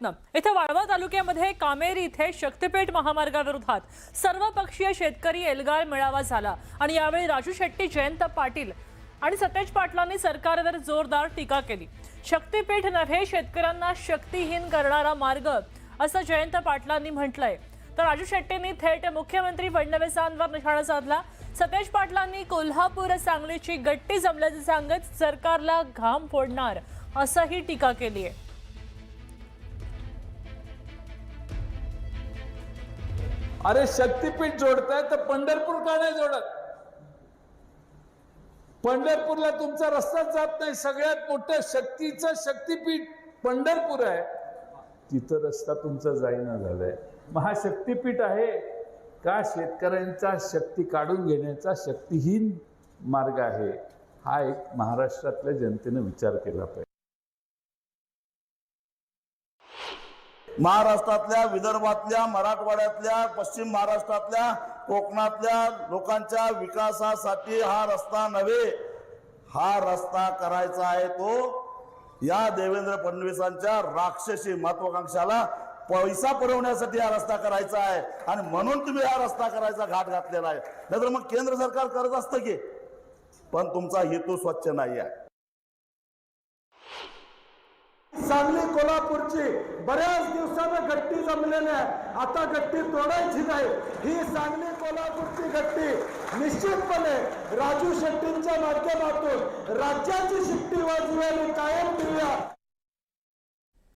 प्रयत्न। इथे वाळवा तालुक्यामध्ये कामेरी इथे शक्तीपीठ महामार्गाविरोधात सर्वपक्षीय शेतकरी एल्गार मेळावा झाला आणि यावेळी राजू शेट्टी, जयंत पाटील आणि सतेज पाटलांनी सरकारवर जोरदार टीका केली। शक्तीपीठ नव्हे, शेतकऱ्यांना शक्तीहीन करणारा मार्ग असं जयंत पाटलांनी म्हटलंय। तर राजू शेट्टींनी थेट मुख्यमंत्री फडणवीसांवर निशाणा साधला। सतेज पाटलांनी कोल्हापूर सांगलीची गट्टी जमल्याचे सांगत सरकारला घाम फोडणार असंही टीका केली आहे। अरे शक्तीपीठ जोडताय तर पंढरपूर का नाही जोडत? पंढरपूरला तुमचा रस्ताच जात नाही। सगळ्यात मोठं शक्तीचं शक्तीपीठ पंढरपूर आहे, तिथं रस्ता तुमचा जाईना झालाय। महाशक्तीपीठ आहे का शेतकऱ्यांचा शक्ती काढून घेण्याचा शक्तीहीन मार्ग आहे? हा एक महाराष्ट्रातल्या जनतेने विचार केला पाहिजे। महाराष्ट्रातल्या, विदर्भातल्या, मराठवाड्यातल्या, पश्चिम महाराष्ट्रातल्या, कोकणातल्या लोकांच्या विकासासाठी हा रस्ता नव्हे, हा रस्ता करायचा आहे तो या देवेंद्र फडणवीसांच्या राक्षसी महत्वाकांक्षाला पैसा पुरवण्यासाठी हा रस्ता करायचा आहे आणि म्हणून तुम्ही हा रस्ता करायचा घाट घातलेला आहे। नाहीतर मग केंद्र सरकार करत असतं की, पण तुमचा हेतू स्वच्छ नाही आहे। सांगली कोल्हापूरची बऱ्याच दिवसानं गट्टी जमलेली आहे, आता गट्टी तोडायची नाही। ही सांगली कोल्हापूरची गट्टी निश्चितपणे राजू शेट्टींच्या माध्यमातून राज्याची शिट्टी वाजवायला कायम ठेवूया।